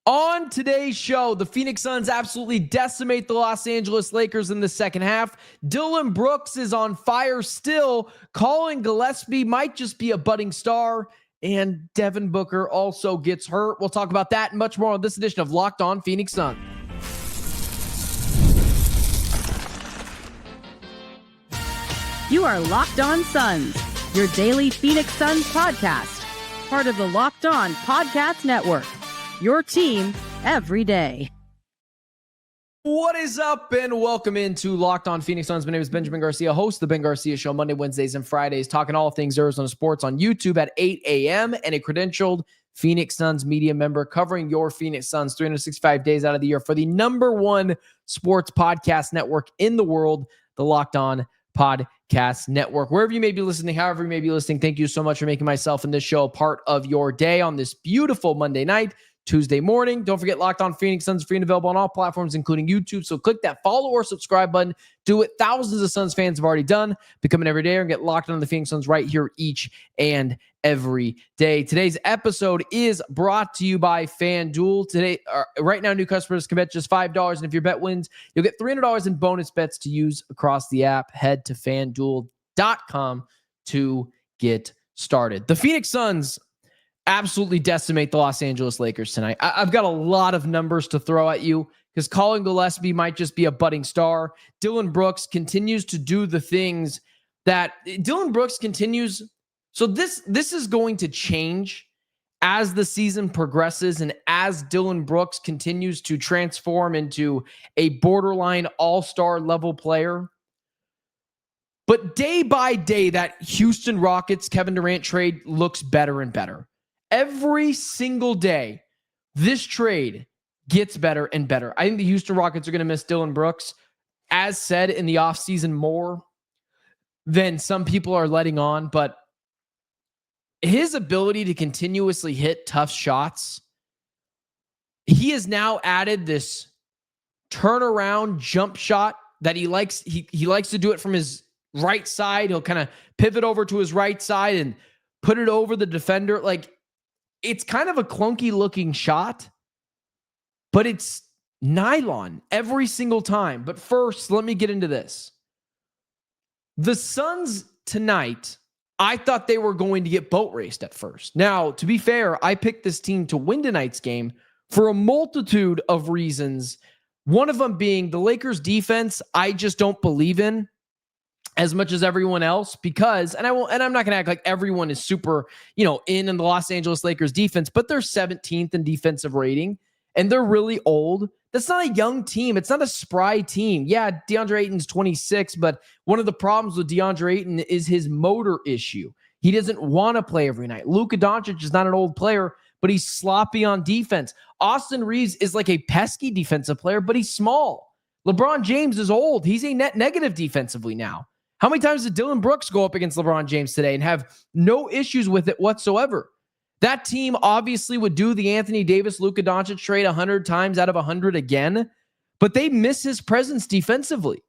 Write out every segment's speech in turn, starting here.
On today's show, the Phoenix Suns absolutely decimate the Los Angeles Lakers in the second half. Dillon Brooks is on fire still. Colin Gillespie might just be a budding star. And Devin Booker also gets hurt. We'll talk about that and much more on this edition of Locked On Phoenix Suns. You are Locked On Suns, your daily Phoenix Suns podcast. Part of the Locked On Podcast Network. Your team every day. What is up, and welcome into Locked On Phoenix Suns. My name is Benjamin Garcia, host of The Ben Garcia Show, Monday, Wednesdays, and Fridays, talking all things Arizona sports on YouTube at 8 a.m. and a credentialed Phoenix Suns media member covering your Phoenix Suns 365 days out of the year for the number one sports podcast network in the world, the Locked On Podcast Network. Wherever you may be listening, however you may be listening, thank you so much for making myself and this show a part of your day on this beautiful Monday night. Tuesday morning. Don't forget Locked On Phoenix Suns, free and available on all platforms, including YouTube. So click that follow or subscribe button. Do what thousands of Suns fans have already done. Become an everyday and get locked on the Phoenix Suns right here each and every day. Today's episode is brought to you by FanDuel. Right now, new customers can bet just $5. And if your bet wins, you'll get $300 in bonus bets to use across the app. Head to FanDuel.com to get started. The Phoenix Suns absolutely decimate the Los Angeles Lakers tonight. I've got a lot of numbers to throw at you because Collin Gillespie might just be a budding star. Dillon Brooks continues to do the things that Dillon Brooks continues. So this is going to change as the season progresses and as Dillon Brooks continues to transform into a borderline all-star level player. But day by day, that Houston Rockets Kevin Durant trade looks better and better. Every single day, this trade gets better and better. I think the Houston Rockets are going to miss Dillon Brooks, as said, in the offseason more than some people are letting on. But his ability to continuously hit tough shots, he has now added this turnaround jump shot that he likes. He likes to do it from his right side. He'll kind of pivot over to his right side and put it over the defender. Like, it's kind of a clunky looking shot, but it's nylon every single time. But first, let me get into this. The Suns tonight, I thought they were going to get boat raced at first. Now, to be fair, I picked this team to win tonight's game for a multitude of reasons. One of them being the Lakers defense, I just don't believe in as much as everyone else, because, and I'm not going to act like everyone is super, in the Los Angeles Lakers defense, but they're 17th in defensive rating and they're really old. That's not a young team. It's not a spry team. Yeah, DeAndre Ayton's 26, but one of the problems with DeAndre Ayton is his motor issue. He doesn't want to play every night. Luka Doncic is not an old player, but he's sloppy on defense. Austin Reeves is like a pesky defensive player, but he's small. LeBron James is old. He's a net negative defensively now. How many times did Dillon Brooks go up against LeBron James today and have no issues with it whatsoever? That team obviously would do the Anthony Davis, Luka Doncic trade 100 times out of 100 again, but they miss his presence defensively.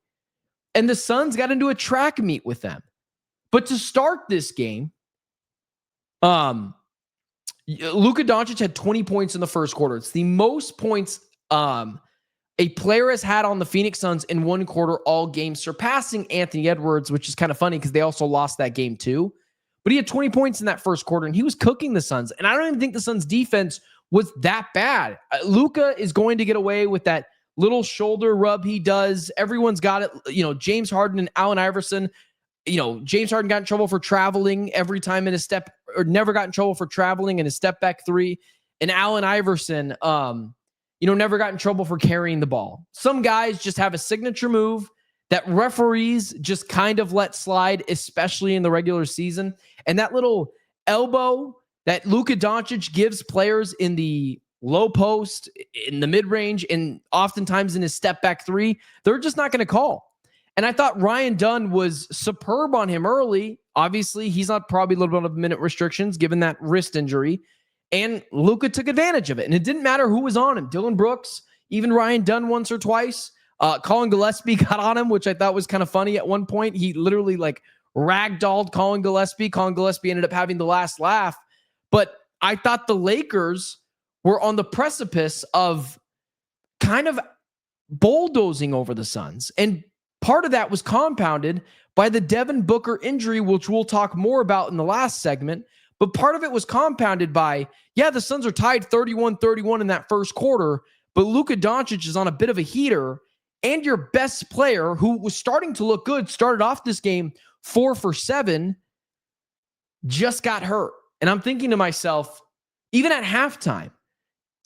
And the Suns got into a track meet with them. But to start this game, Luka Doncic had 20 points in the first quarter. It's the most points a player has had on the Phoenix Suns in one quarter all game, surpassing Anthony Edwards, which is kind of funny because they also lost that game too. But he had 20 points in that first quarter, and he was cooking the Suns. And I don't even think the Suns' defense was that bad. Luka is going to get away with that little shoulder rub he does. Everyone's got it. James Harden and Allen Iverson. James Harden got in trouble for traveling every time in a step, or never got in trouble for traveling in a step back three. And Allen Iverson, never got in trouble for carrying the ball. Some guys just have a signature move that referees just kind of let slide, especially in the regular season. And that little elbow that Luka Doncic gives players in the low post, in the mid-range, and oftentimes in his step back three, they're just not going to call. And I thought Ryan Dunn was superb on him early. Obviously, he's not probably a little bit of minute restrictions given that wrist injury. And Luka took advantage of it. And it didn't matter who was on him. Dillon Brooks, even Ryan Dunn once or twice. Colin Gillespie got on him, which I thought was kind of funny at one point. He literally ragdolled Colin Gillespie. Colin Gillespie ended up having the last laugh. But I thought the Lakers were on the precipice of kind of bulldozing over the Suns. And part of that was compounded by the Devin Booker injury, which we'll talk more about in the last segment. But part of it was compounded by, the Suns are tied 31-31 in that first quarter, but Luka Doncic is on a bit of a heater, and your best player, who was starting to look good, started off this game 4 for 7, just got hurt. And I'm thinking to myself, even at halftime,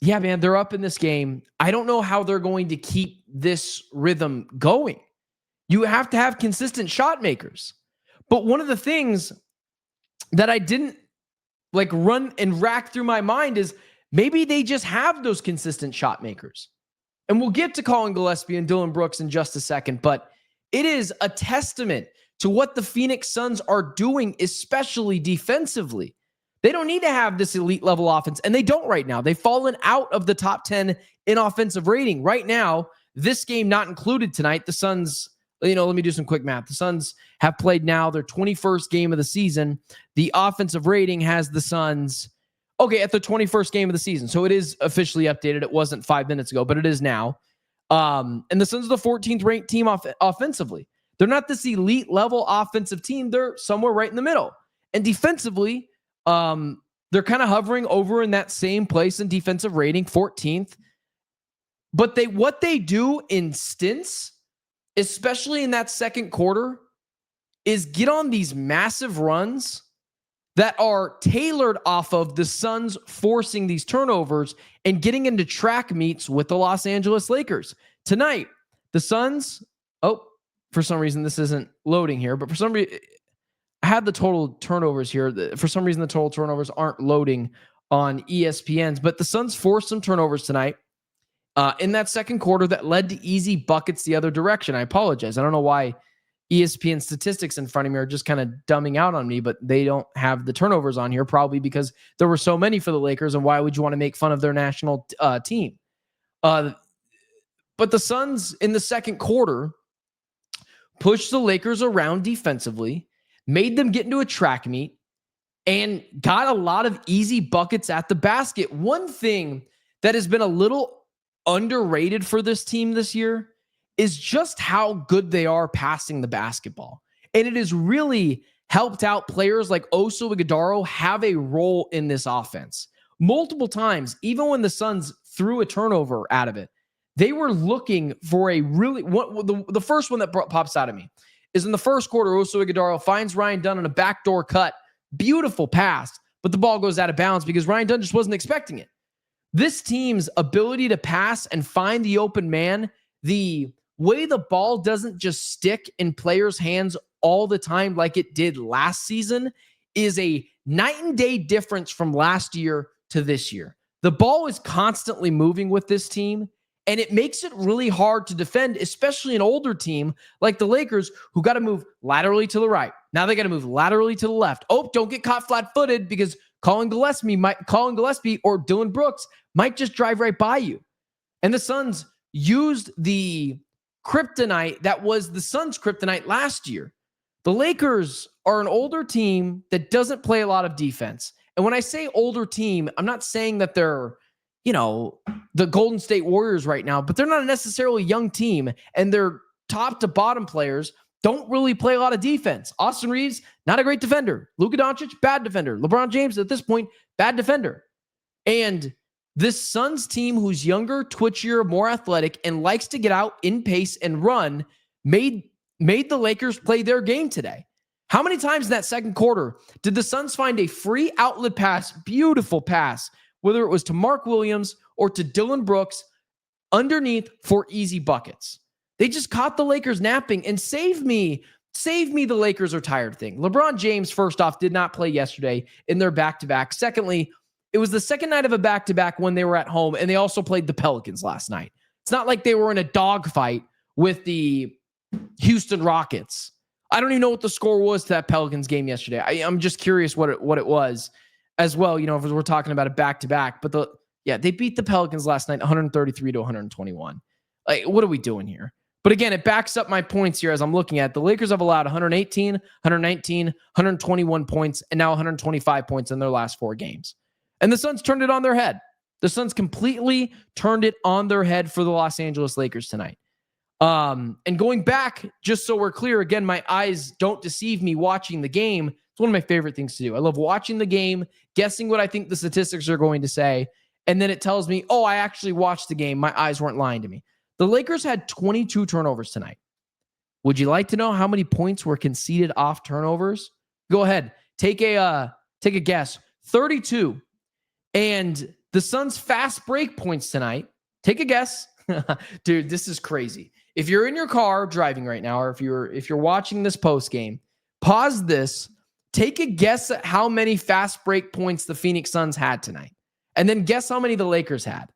yeah, man, they're up in this game. I don't know how they're going to keep this rhythm going. You have to have consistent shot makers. But one of the things that I didn't run and rack through my mind is maybe they just have those consistent shot makers. And we'll get to Colin Gillespie and Dillon Brooks in just a second, but it is a testament to what the Phoenix Suns are doing, especially defensively. They don't need to have this elite level offense, and they don't right now. They've fallen out of the top 10 in offensive rating. Right now, this game not included tonight, the Suns, let me do some quick math. The Suns have played now their 21st game of the season. The offensive rating has the Suns, at the 21st game of the season. So it is officially updated. It wasn't 5 minutes ago, but it is now. And the Suns are the 14th ranked team offensively. They're not this elite level offensive team. They're somewhere right in the middle. And defensively, they're kind of hovering over in that same place in defensive rating, 14th. But what they do in stints, especially in that second quarter, is get on these massive runs that are tailored off of the Suns forcing these turnovers and getting into track meets with the Los Angeles Lakers. Tonight, the Suns, for some reason this isn't loading here, but for some reason, I had the total turnovers here. For some reason, the total turnovers aren't loading on ESPN's, but the Suns forced some turnovers tonight in that second quarter that led to easy buckets the other direction. I apologize. I don't know why ESPN statistics in front of me are just kind of dumbing out on me, but they don't have the turnovers on here, probably because there were so many for the Lakers, and why would you want to make fun of their national team? But the Suns in the second quarter pushed the Lakers around defensively, made them get into a track meet, and got a lot of easy buckets at the basket. One thing that has been a little underrated for this team this year is just how good they are passing the basketball. And it has really helped out players like Oso Ighodaro have a role in this offense. Multiple times, even when the Suns threw a turnover out of it, they were looking for the first one that pops out of me is in the first quarter, Oso Ighodaro finds Ryan Dunn on a backdoor cut. Beautiful pass, but the ball goes out of bounds because Ryan Dunn just wasn't expecting it. This team's ability to pass and find the open man, the way the ball doesn't just stick in players' hands all the time like it did last season, is a night and day difference from last year to this year. The ball is constantly moving with this team, and it makes it really hard to defend, especially an older team like the Lakers, who got to move laterally to the right. Now they got to move laterally to the left. Don't get caught flat-footed because Colin Gillespie or Dillon Brooks might just drive right by you. And the Suns used the kryptonite that was the Suns' kryptonite last year. The Lakers are an older team that doesn't play a lot of defense. And when I say older team, I'm not saying that they're, the Golden State Warriors right now, but they're not necessarily a young team, and their top to bottom players don't really play a lot of defense. Austin Reeves, not a great defender. Luka Doncic, bad defender. LeBron James, at this point, bad defender. And this Suns team, who's younger, twitchier, more athletic, and likes to get out in pace and run, made the Lakers play their game today. How many times in that second quarter did the Suns find a free outlet pass, beautiful pass, whether it was to Mark Williams or to Dillon Brooks, underneath for easy buckets? They just caught the Lakers napping, and save me the Lakers are tired thing. LeBron James, first off, did not play yesterday in their back-to-back. Secondly, it was the second night of a back-to-back when they were at home, and they also played the Pelicans last night. It's not like they were in a dogfight with the Houston Rockets. I don't even know what the score was to that Pelicans game yesterday. I'm just curious what it was as well, if we're talking about a back-to-back. But they beat the Pelicans last night 133-121. What are we doing here? But again, it backs up my points here as I'm looking at. The Lakers have allowed 118, 119, 121 points, and now 125 points in their last 4 games. And the Suns turned it on their head. The Suns completely turned it on their head for the Los Angeles Lakers tonight. And going back, just so we're clear, again, my eyes don't deceive me watching the game. It's one of my favorite things to do. I love watching the game, guessing what I think the statistics are going to say, and then it tells me, oh, I actually watched the game. My eyes weren't lying to me. The Lakers had 22 turnovers tonight. Would you like to know how many points were conceded off turnovers? Go ahead. Take a guess. 32. And the Suns' fast break points tonight, take a guess. Dude, this is crazy. If you're in your car driving right now, or if you're watching this post game, pause this, take a guess at how many fast break points the Phoenix Suns had tonight, and then guess how many the Lakers had.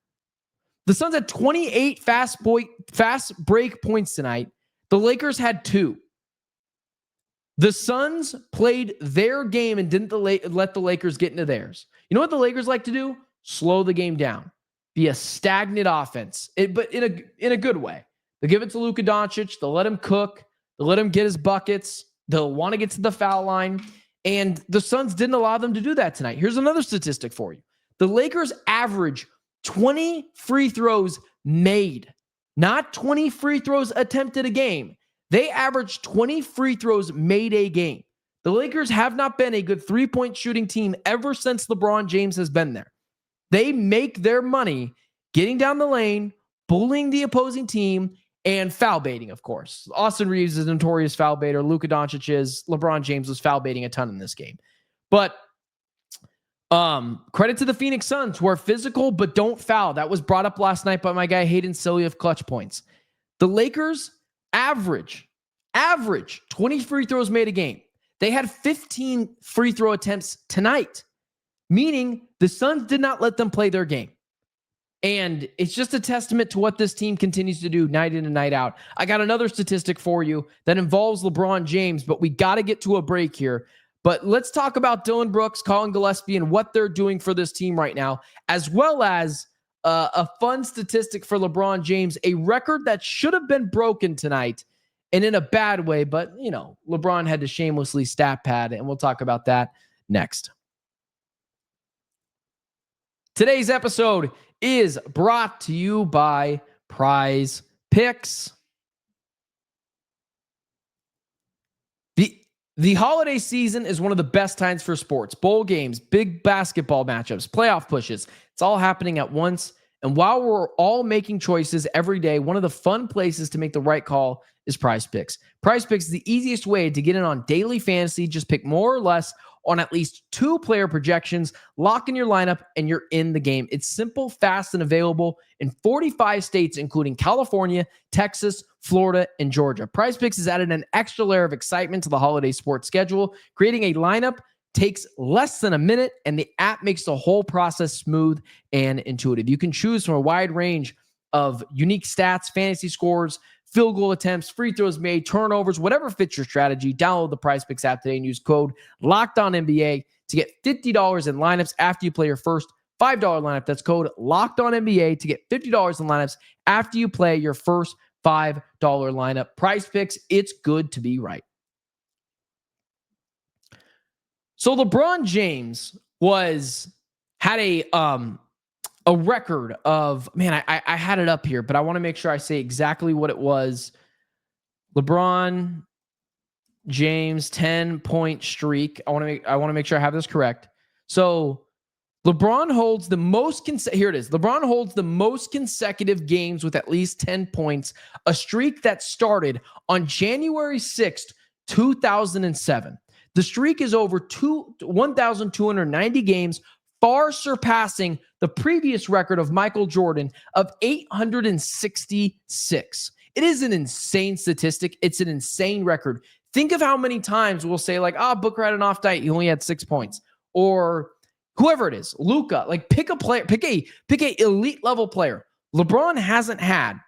The Suns had 28 fast break points tonight. The Lakers had 2. The Suns played their game and didn't let the Lakers get into theirs. You know what the Lakers like to do? Slow the game down. Be a stagnant offense, but in a good way. They'll give it to Luka Doncic. They'll let him cook. They'll let him get his buckets. They'll want to get to the foul line. And the Suns didn't allow them to do that tonight. Here's another statistic for you. The Lakers average 20 free throws made, not 20 free throws attempted a game. They average 20 free throws made a game. The Lakers have not been a good three-point shooting team ever since LeBron James has been there. They make their money getting down the lane, bullying the opposing team, and foul baiting, of course. Austin Reeves is a notorious foul baiter. Luka Doncic is. LeBron James was foul baiting a ton in this game. But credit to the Phoenix Suns, who are physical but don't foul. That was brought up last night by my guy Hayden Silly of Clutch Points. The Lakers average 20 free throws made a game. They had 15 free throw attempts tonight, meaning the Suns did not let them play their game. And it's just a testament to what this team continues to do night in and night out. I got another statistic for you that involves LeBron James, but we got to get to a break here. But let's talk about Dillon Brooks, Colin Gillespie, and what they're doing for this team right now, as well as a fun statistic for LeBron James, a record that should have been broken tonight, and in a bad way, but, you know, LeBron had to shamelessly stat pad, and we'll talk about that next. Today's episode is brought to you by Prize Picks. The holiday season is one of the best times for sports. Bowl games, big basketball matchups, playoff pushes. It's all happening at once. And while we're all making choices every day, one of the fun places to make the right call is Prize Picks. Prize Picks is the easiest way to get in on daily fantasy. Just pick more or less on at least 2 player projections, lock in your lineup, and you're in the game. It's simple, fast, and available in 45 states, including California, Texas, Florida, and Georgia. Prize Picks has added an extra layer of excitement to the holiday sports schedule. Creating a lineup takes less than a minute, and the app makes the whole process smooth and intuitive. You can choose from a wide range of unique stats, fantasy scores, field goal attempts, free throws made, turnovers, whatever fits your strategy. Download the Prize Picks app today and use code LOCKEDONNBA to get $50 in lineups after you play your first $5 lineup. That's code LOCKEDONNBA to get $50 in lineups after you play your first $5 lineup. Prize Picks, it's good to be right. So LeBron James had a record of, man, I had it up here, but I want to make sure I say exactly what it was. LeBron James 10-point streak. I want to make sure I have this correct. So LeBron holds the most here it is. LeBron holds the most consecutive games with at least 10 points, a streak that started on January 6th, 2007. The streak is over 1,290 games, far surpassing the previous record of Michael Jordan of 866. It is an insane statistic. It's an insane record. Think of how many times we'll say like, Booker had an off night. He only had 6 points. Or whoever it is, Luka, like pick a player, pick a elite level player. LeBron hasn't had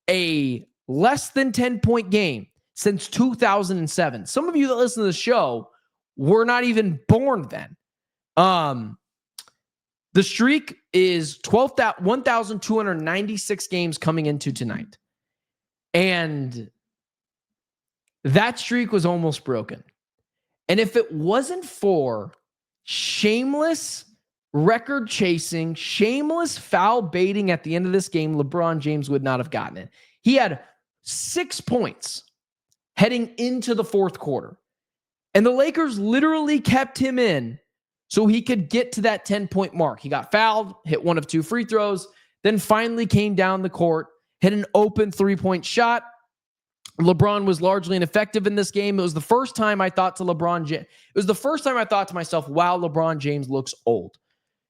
a less than 10-point game since 2007. Some of you that listen to the show were not even born then. The streak is 1,296 games coming into tonight. And that streak was almost broken. And if it wasn't for shameless record chasing, shameless foul baiting at the end of this game, LeBron James would not have gotten it. He had 6 points heading into the fourth quarter. And the Lakers literally kept him in so he could get to that 10-point mark. He got fouled, hit one of 2 free throws, then finally came down the court, hit an open 3-point shot. LeBron was largely ineffective in this game. It was the first time I thought to myself, wow, LeBron James looks old.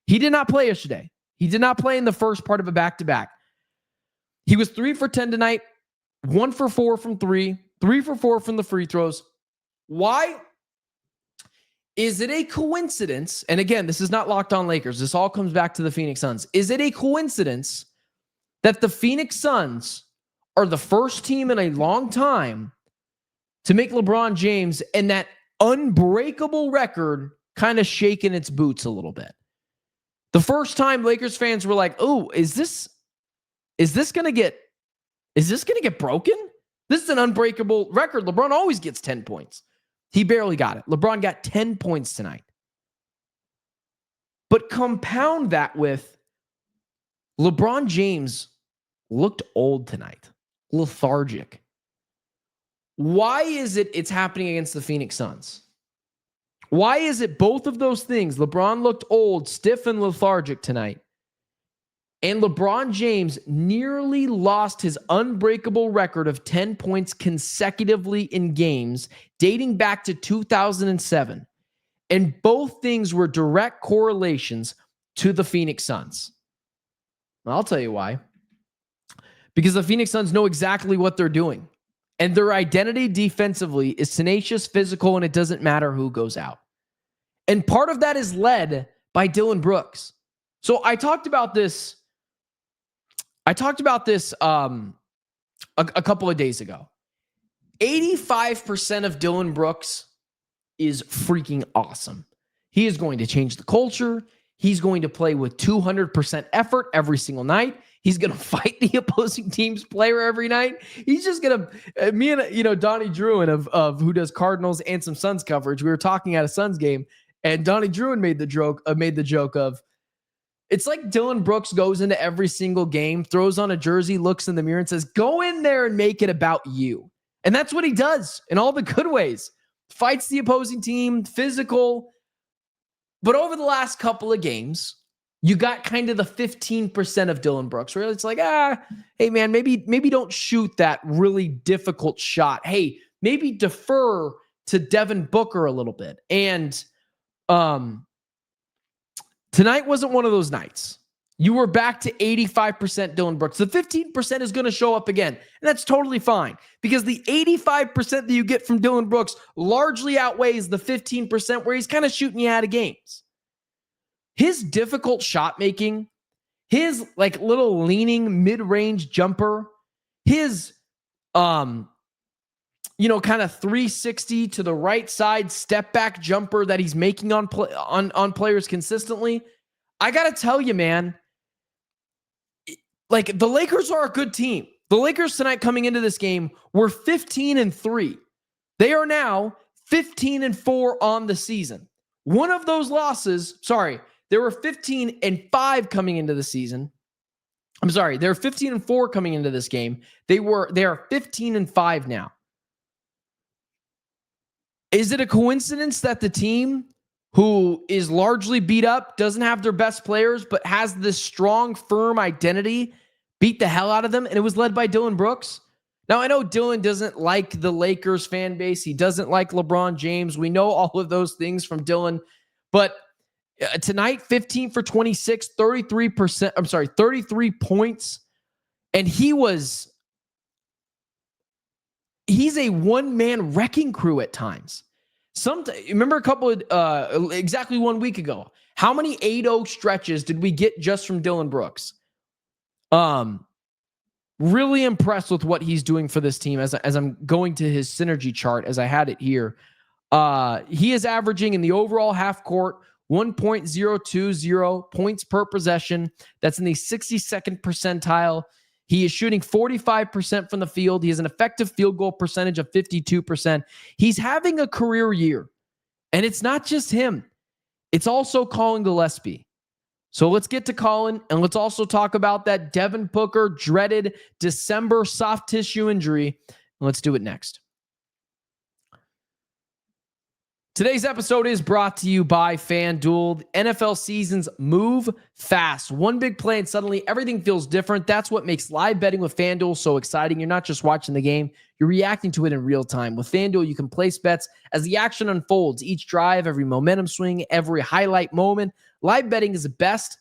He did not play yesterday. He did not play in the first part of a back-to-back. He was 3 for 10 tonight, 1 for 4 from 3, 3 for 4 from the free throws. Why? Is it a coincidence? And again, this is not Locked On Lakers. This all comes back to the Phoenix Suns. Is it a coincidence that the Phoenix Suns are the first team in a long time to make LeBron James and that unbreakable record kind of shaking its boots a little bit? The first time Lakers fans were like, "Oh, is this going to get broken? This is an unbreakable record. LeBron always gets 10 points." He barely got it. LeBron got 10 points tonight. But compound that with LeBron James looked old tonight, lethargic. Why is it's happening against the Phoenix Suns? Why is it both of those things? LeBron looked old, stiff, and lethargic tonight. And LeBron James nearly lost his unbreakable record of 10 points consecutively in games dating back to 2007. And both things were direct correlations to the Phoenix Suns. I'll tell you why. Because the Phoenix Suns know exactly what they're doing. And their identity defensively is tenacious, physical, and it doesn't matter who goes out. And part of that is led by Dillon Brooks. So I talked about this a couple of days ago. 85% of Dillon Brooks is freaking awesome. He is going to change the culture. He's going to play with 200% effort every single night. He's going to fight the opposing team's player every night. He's just going to, me and, Donnie Druin of who does Cardinals and some Suns coverage. We were talking at a Suns game, and Donnie Druin made the joke of, it's like Dillon Brooks goes into every single game, throws on a jersey, looks in the mirror and says, go in there and make it about you. And that's what he does in all the good ways. Fights the opposing team, physical. But over the last couple of games, you got kind of the 15% of Dillon Brooks where it's like, hey man, maybe don't shoot that really difficult shot. Hey, maybe defer to Devin Booker a little bit. And tonight wasn't one of those nights. You were back to 85% Dillon Brooks. The 15% is going to show up again, and that's totally fine because the 85% that you get from Dillon Brooks largely outweighs the 15% where he's kind of shooting you out of games. His difficult shot making, his like little leaning mid-range jumper, his kind of 360 to the right side step back jumper that he's making on players consistently. I got to tell you, man, like the Lakers are a good team. The Lakers tonight coming into this game were 15-3. They are now 15-4 on the season. One of those losses, they were 15-5 coming into the season. I'm sorry, they're 15-4 coming into this game. They are 15-5 now. Is it a coincidence that the team who is largely beat up, doesn't have their best players, but has this strong, firm identity, beat the hell out of them, and it was led by Dillon Brooks? Now, I know Dillon doesn't like the Lakers fan base. He doesn't like LeBron James. We know all of those things from Dillon. But tonight, 15 for 26, 33 points. And he's a one-man wrecking crew at times. Remember exactly 1 week ago, how many 8-0 stretches did we get just from Dillon Brooks? Really impressed with what he's doing for this team as I'm going to his synergy chart as I had it here. He is averaging in the overall half court 1.020 points per possession. That's in the 62nd percentile. He is shooting 45% from the field. He has an effective field goal percentage of 52%. He's having a career year. And it's not just him. It's also Colin Gillespie. So let's get to Colin, and let's also talk about that Devin Booker dreaded December soft tissue injury. Let's do it next. Today's episode is brought to you by FanDuel. NFL seasons move fast. One big play and suddenly everything feels different. That's what makes live betting with FanDuel so exciting. You're not just watching the game, you're reacting to it in real time. With FanDuel, you can place bets as the action unfolds. Each drive, every momentum swing, every highlight moment. Live betting is best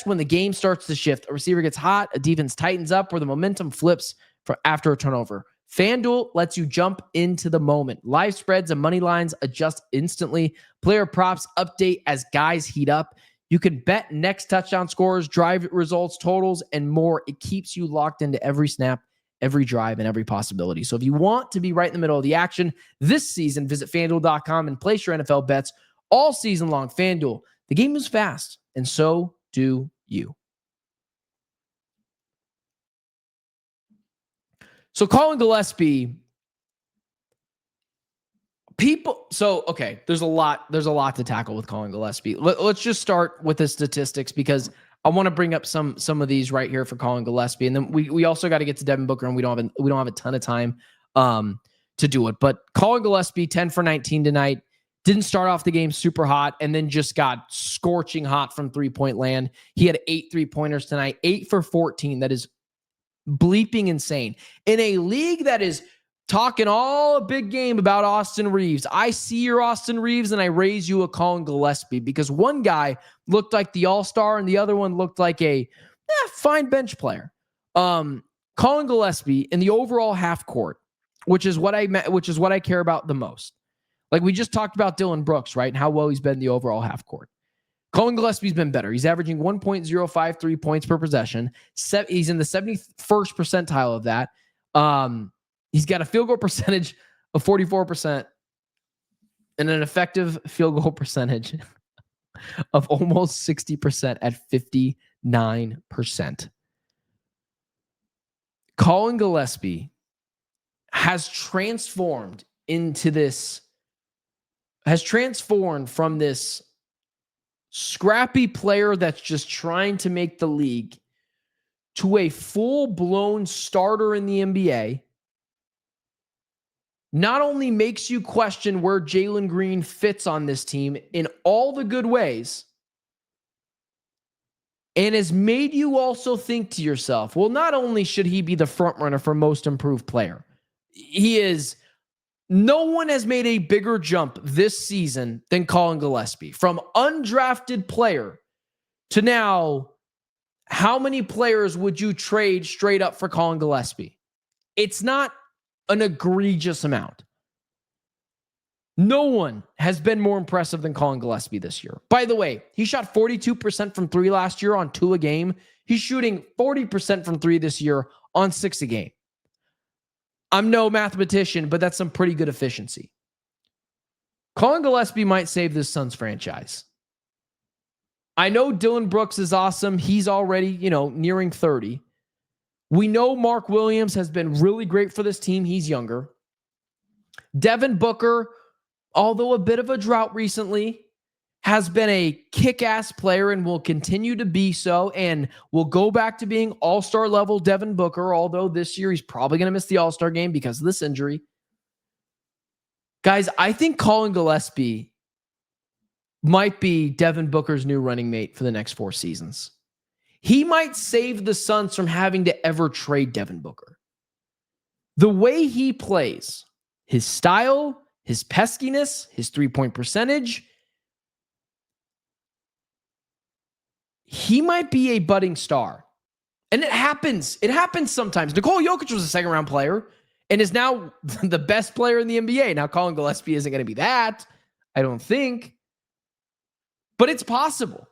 when the game starts to shift. A receiver gets hot, a defense tightens up, or the momentum flips after a turnover. FanDuel lets you jump into the moment. Live spreads and money lines adjust instantly. Player props update as guys heat up. You can bet next touchdown scores, drive results, totals, and more. It keeps you locked into every snap, every drive, and every possibility. So if you want to be right in the middle of the action this season, visit FanDuel.com and place your NFL bets all season long. FanDuel, the game moves fast, and so do you. So Collin Gillespie, there's a lot to tackle with Collin Gillespie. Let's just start with the statistics because I want to bring up some of these right here for Collin Gillespie, and then we also got to get to Devin Booker, and we don't have a ton of time to do it. But Collin Gillespie, 10 for 19 tonight, didn't start off the game super hot, and then just got scorching hot from 3-point land. He had 8 3-pointers tonight, 8 for 14. That is bleeping insane. In a league that is talking all a big game about Austin Reeves, I see your Austin Reeves and I raise you a Collin Gillespie because one guy looked like the all-star and the other one looked like a fine bench player. Collin Gillespie in the overall half court, which is what I care about the most. Like we just talked about Dillon Brooks, right? And how well he's been in the overall half court. Collin Gillespie's been better. He's averaging 1.053 points per possession. He's in the 71st percentile of that. He's got a field goal percentage of 44% and an effective field goal percentage of almost 60% at 59%. Collin Gillespie has transformed from this scrappy player that's just trying to make the league to a full-blown starter in the NBA. Not only makes you question where Jalen Green fits on this team in all the good ways, and has made you also think to yourself, well, not only should he be the front runner for most improved player, no one has made a bigger jump this season than Collin Gillespie. From undrafted player to now, how many players would you trade straight up for Collin Gillespie? It's not an egregious amount. No one has been more impressive than Collin Gillespie this year. By the way, he shot 42% from 3 last year on 2 a game. He's shooting 40% from 3 this year on 6 a game. I'm no mathematician, but that's some pretty good efficiency. Colin Gillespie might save this Suns franchise. I know Dillon Brooks is awesome. He's already, nearing 30. We know Mark Williams has been really great for this team. He's younger. Devin Booker, although a bit of a drought recently, has been a kick-ass player and will continue to be so, and will go back to being all-star level Devin Booker, although this year he's probably going to miss the all-star game because of this injury. Guys, I think Colin Gillespie might be Devin Booker's new running mate for the next 4 seasons. He might save the Suns from having to ever trade Devin Booker. The way he plays, his style, his peskiness, his 3-point percentage, he might be a budding star. And it happens. It happens sometimes. Nikola Jokic was a second-round player and is now the best player in the NBA. Now, Colin Gillespie isn't going to be that, I don't think. But it's possible.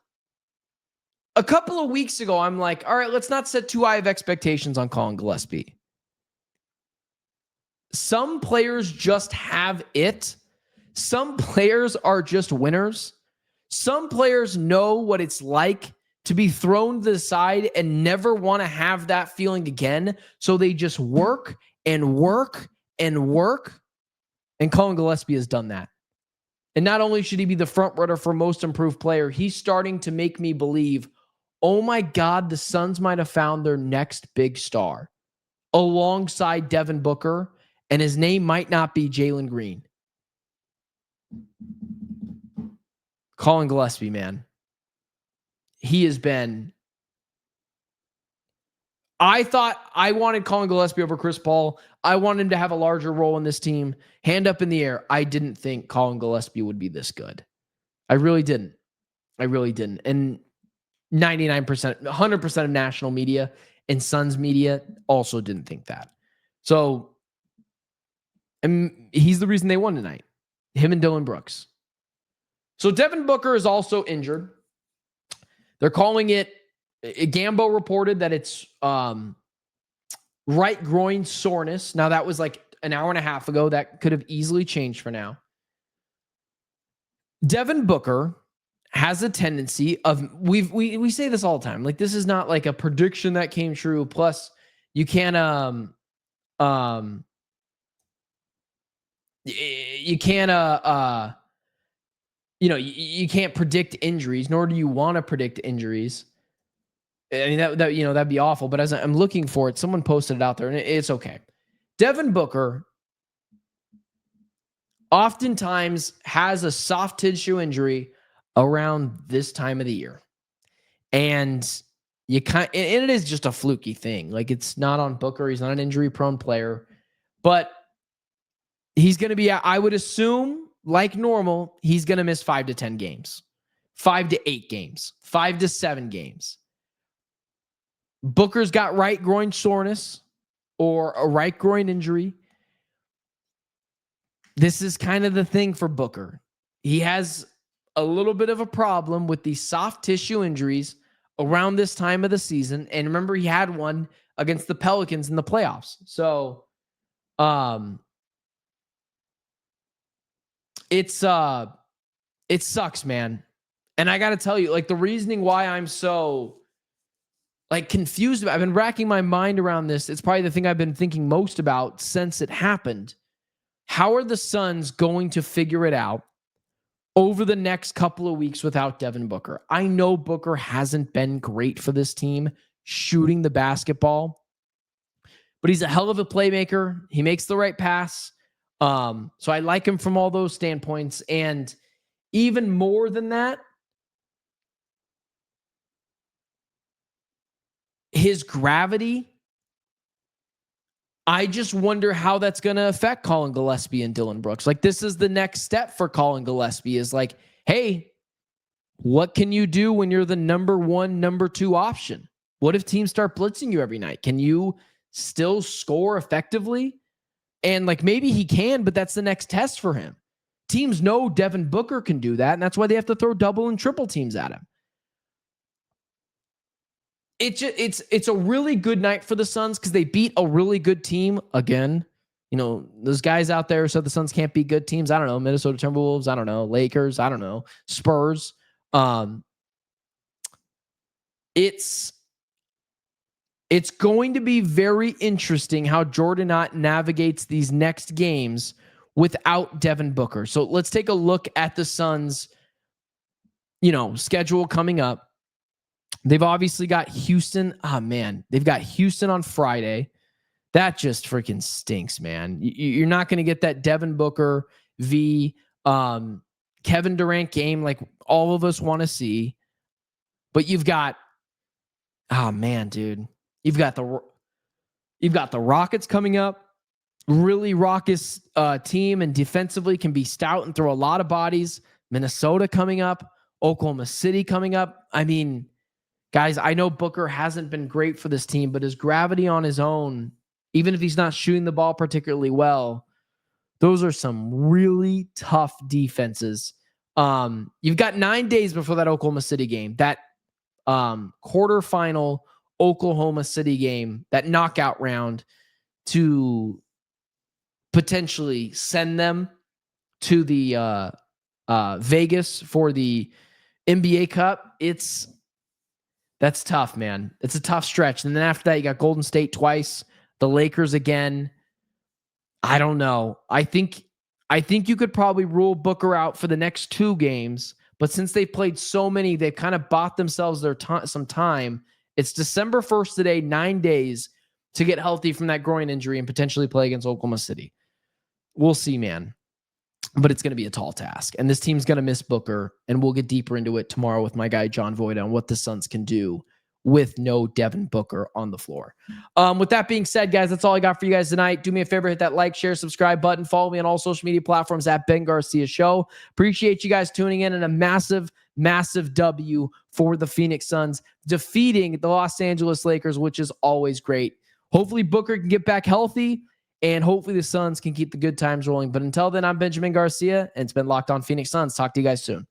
A couple of weeks ago, I'm like, all right, let's not set too high of expectations on Colin Gillespie. Some players just have it. Some players are just winners. Some players know what it's like to be thrown to the side and never want to have that feeling again. So they just work and work and work. And Colin Gillespie has done that. And not only should he be the front runner for most improved player, he's starting to make me believe, oh my God, the Suns might have found their next big star alongside Devin Booker, and his name might not be Jalen Green. Collin Gillespie, man. He has been... I thought I wanted Colin Gillespie over Chris Paul. I wanted him to have a larger role in this team. Hand up in the air. I didn't think Colin Gillespie would be this good. I really didn't. And 99%, 100% of national media and Suns media also didn't think that. So, and he's the reason they won tonight. Him and Dillon Brooks. So Devin Booker is also injured. They're calling it... Gambo reported that it's right groin soreness. Now, that was like an hour and a half ago. That could have easily changed for now. Devin Booker has a tendency of... We say this all the time. Like, this is not like a prediction that came true. Plus, you can't... you can't predict injuries, nor do you want to predict injuries. I mean, that'd be awful. But as I'm looking for it, someone posted it out there, and it's okay. Devin Booker oftentimes has a soft tissue injury around this time of the year, and and it is just a fluky thing. Like, it's not on Booker. He's not an injury-prone player, but he's going to be... I would assume, like normal, he's going to miss 5 to 10 games, 5 to 8 games, 5 to 7 games. Booker's got right groin soreness or a right groin injury. This is kind of the thing for Booker. He has a little bit of a problem with these soft tissue injuries around this time of the season. And remember, he had one against the Pelicans in the playoffs. So, it sucks, man. And I got to tell you, like, the reasoning why I'm so... confused. I've been racking my mind around this. It's probably the thing I've been thinking most about since it happened. How are the Suns going to figure it out over the next couple of weeks without Devin Booker? I know Booker hasn't been great for this team shooting the basketball, but he's a hell of a playmaker. He makes the right pass. So I like him from all those standpoints. And even more than that, his gravity, I just wonder how that's going to affect Colin Gillespie and Dillon Brooks. Like, this is the next step for Colin Gillespie, is like, hey, what can you do when you're the number 1, number 2 option? What if teams start blitzing you every night? Can you still score effectively? And like, maybe he can, but that's the next test for him. Teams know Devin Booker can do that, and that's why they have to throw double and triple teams at him. It's a really good night for the Suns because they beat a really good team again. You know, those guys out there said the Suns can't beat good teams. I don't know, Minnesota Timberwolves. I don't know, Lakers. I don't know, Spurs. It's going to be very interesting how Jordan Ott navigates these next games without Devin Booker. So let's take a look at the Suns, schedule coming up. They've obviously got Houston. Oh, man. They've got Houston on Friday. That just freaking stinks, man. You're not going to get that Devin Booker v. Kevin Durant game like all of us want to see. But you've got... Oh, man, dude. You've got the Rockets coming up. Really raucous team, and defensively can be stout and throw a lot of bodies. Minnesota coming up. Oklahoma City coming up. I mean... Guys, I know Booker hasn't been great for this team, but his gravity on his own, even if he's not shooting the ball particularly well, those are some really tough defenses. You've got 9 days before that Oklahoma City game, that quarterfinal Oklahoma City game, that knockout round, to potentially send them to the Vegas for the NBA Cup. That's tough, man. It's a tough stretch. And then after that, you got Golden State twice, the Lakers again. I don't know. I think I think you could probably rule Booker out for the next 2 games, but since they've played so many, they've kind of bought themselves some time. It's December 1st today, 9 days to get healthy from that groin injury and potentially play against Oklahoma City. We'll see, man. But it's going to be a tall task. And this team's going to miss Booker, and we'll get deeper into it tomorrow with my guy John Voida on what the Suns can do with no Devin Booker on the floor. With that being said, guys, that's all I got for you guys tonight. Do me a favor, hit that like, share, subscribe button. Follow me on all social media platforms at Ben Garcia Show. Appreciate you guys tuning in, and a massive, massive W for the Phoenix Suns, defeating the Los Angeles Lakers, which is always great. Hopefully Booker can get back healthy, and hopefully the Suns can keep the good times rolling. But until then, I'm Benjamin Garcia, and it's been Locked On Phoenix Suns. Talk to you guys soon.